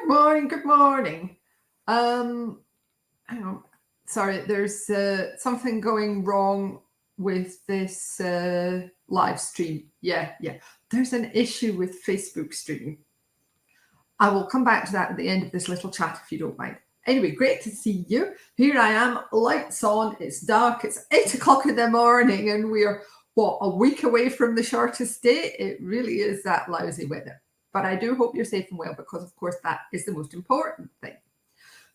Good morning. Good morning. Hang on. Sorry, there's something going wrong with this live stream. Yeah. There's an issue with Facebook streaming. I will come back to that at the end of this little chat if you don't mind. Anyway, great to see you. Here I am, lights on, it's dark, it's 8 o'clock in the morning, and we're, a week away from the shortest day? It really is that lousy weather. But I do hope you're safe and well, because of course that is the most important thing.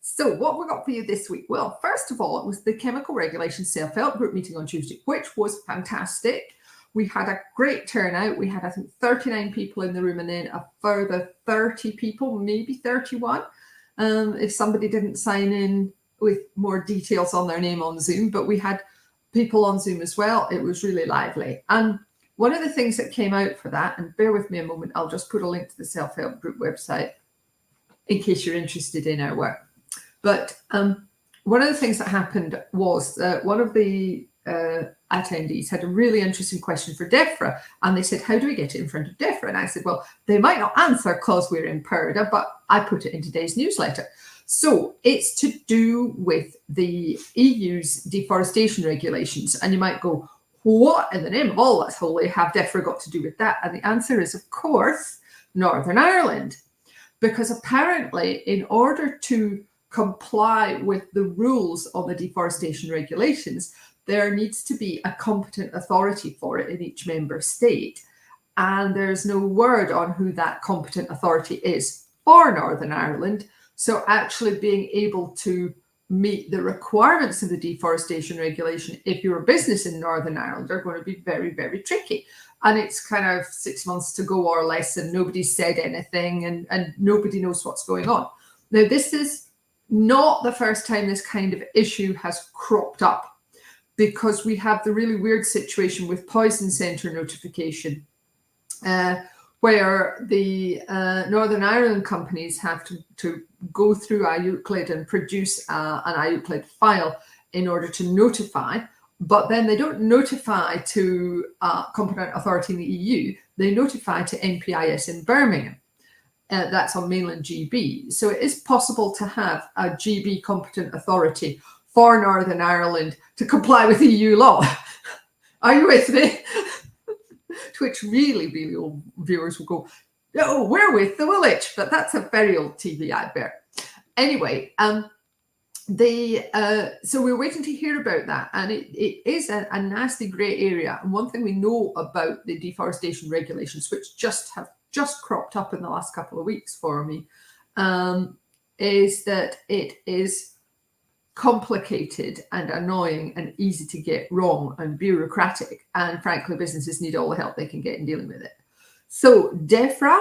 So what we got for you this week? Well, first of all, it was the Chemical Regulation Self-Help Group meeting on Tuesday, which was fantastic. We had a great turnout. We had, I think, 39 people in the room, and then a further 30 people, maybe 31, if somebody didn't sign in with more details on their name on Zoom. But we had people on Zoom as well. It was really lively. And one of the things that came out for that, and bear with me a moment, I'll just put a link to the Self-Help Group website in case you're interested in our work. But one of the things that happened was that one of the attendees had a really interesting question for DEFRA, and they said, how do we get it in front of DEFRA? And I said, well, they might not answer because we're in Purda, but I put it in today's newsletter. So it's to do with the EU's deforestation regulations. And you might go, what in the name of all that's holy have DEFRA got to do with that? And the answer is, of course, Northern Ireland. Because apparently, in order to comply with the rules of the deforestation regulations, there needs to be a competent authority for it in each member state. And there's no word on who that competent authority is for Northern Ireland. So actually being able to meet the requirements of the deforestation regulation, if you're a business in Northern Ireland, are going to be very, very tricky. And it's kind of 6 months to go or less, and nobody's said anything, and nobody knows what's going on. Now, this is not the first time this kind of issue has cropped up, because we have the really weird situation with poison centre notification, where the Northern Ireland companies have to go through IUCLID and produce an IUCLID file in order to notify, but then they don't notify to competent authority in the EU, they notify to NPIS in Birmingham. That's on mainland GB. So it is possible to have a GB competent authority for Northern Ireland to comply with EU law. Are you with me? To which really old viewers will go, oh, we're with the Woolwich, but that's a very old TV advert. Anyway, so we're waiting to hear about that, and it is a nasty grey area. And one thing we know about the deforestation regulations, which have just cropped up in the last couple of weeks for me, is that it is complicated and annoying and easy to get wrong and bureaucratic, and frankly businesses need all the help they can get in dealing with it. So DEFRA,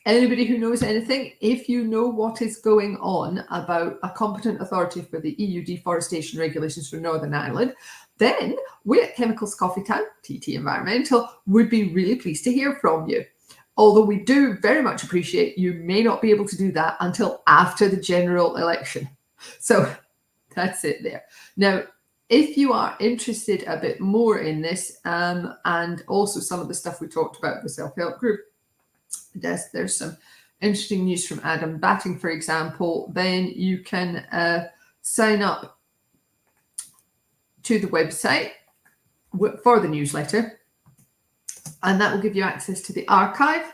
anybody who knows anything, if you know what is going on about a competent authority for the EU deforestation regulations for Northern Ireland, then we at Chemicals Coffee Town, TT Environmental, would be really pleased to hear from you. Although we do very much appreciate you may not be able to do that until after the general election. So that's it there. Now, if you are interested a bit more in this, and also some of the stuff we talked about in the self-help group, there's some interesting news from Adam Batting, for example, then you can sign up to the website for the newsletter, and that will give you access to the archive.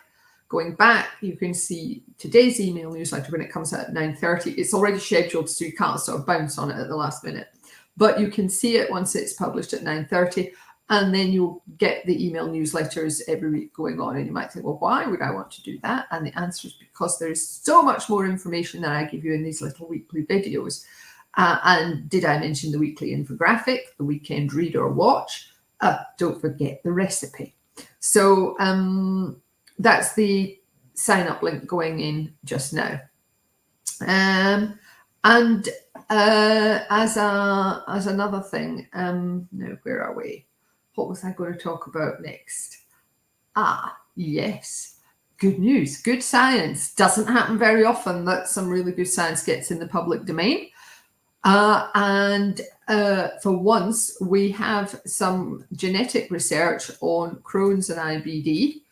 Going back, you can see today's email newsletter when it comes out at 9:30. It's already scheduled, so you can't sort of bounce on it at the last minute. But you can see it once it's published at 9:30, and then you'll get the email newsletters every week going on. And you might think, well, why would I want to do that? And the answer is because there is so much more information that I give you in these little weekly videos. And did I mention the weekly infographic, the weekend read or watch? Don't forget the recipe. So that's the sign up link going in just now. And as another thing, now where are we? What was I going to talk about next? Yes, good news, good science. Doesn't happen very often that some really good science gets in the public domain. And for once, we have some genetic research on Crohn's and IBD,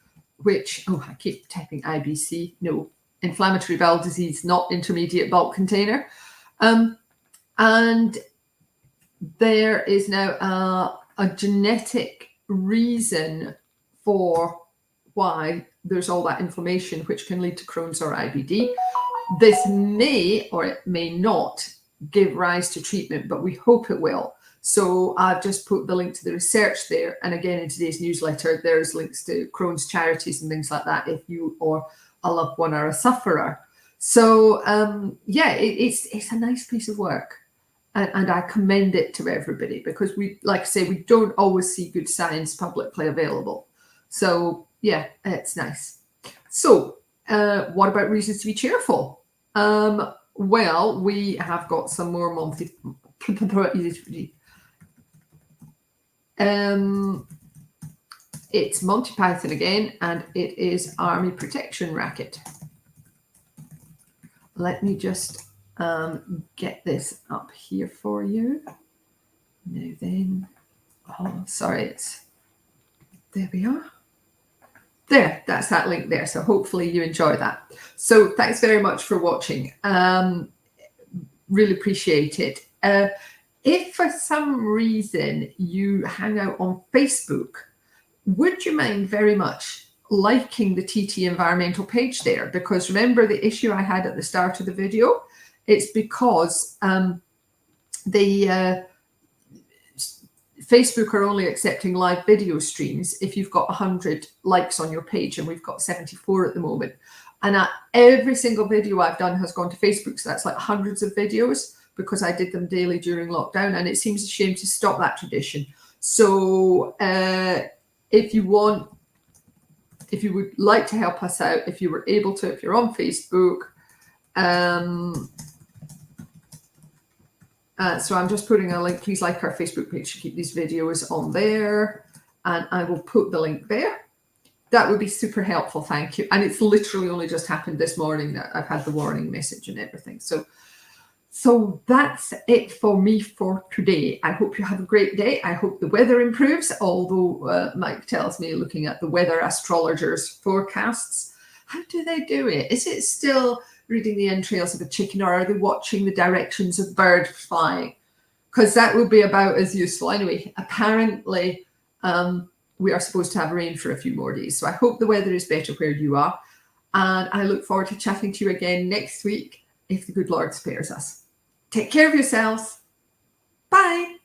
which, I keep typing IBC. No, inflammatory bowel disease, not intermediate bulk container. And there is now a genetic reason for why there's all that inflammation, which can lead to Crohn's or IBD. This may or it may not give rise to treatment, but we hope it will. So I've just put the link to the research there. And again, in today's newsletter, there's links to Crohn's charities and things like that if you or a loved one are a sufferer. So yeah, it's a nice piece of work. And I commend it to everybody, because we, like I say, we don't always see good science publicly available. So yeah, it's nice. So what about reasons to be cheerful? Well, we have got some more Monty. It's Monty Python again, and it is Army Protection Racket. Let me just get this up here for you. Now then, oh, sorry, it's, there we are. There, that's that link there. So hopefully you enjoy that. So thanks very much for watching. Really appreciate it. If for some reason you hang out on Facebook, would you mind very much liking the TT Environmental page there? Because remember the issue I had at the start of the video? It's because Facebook are only accepting live video streams if you've got 100 likes on your page, and we've got 74 at the moment. And every single video I've done has gone to Facebook, so that's like hundreds of videos, because I did them daily during lockdown, and it seems a shame to stop that tradition. So if you would like to help us out, if you were able to, if you're on Facebook, so I'm just putting a link. Please like our Facebook page to keep these videos on there, and I will put the link there. That would be super helpful. Thank you. And it's literally only just happened this morning that I've had the warning message and everything. So that's it for me for today. I hope you have a great day. I hope the weather improves, although Mike tells me, looking at the weather astrologers' forecasts, how do they do it? Is it still reading the entrails of a chicken, or are they watching the directions of birds flying? Because that would be about as useful. Anyway, apparently we are supposed to have rain for a few more days. So I hope the weather is better where you are. And I look forward to chatting to you again next week, if the good Lord spares us. Take care of yourselves. Bye.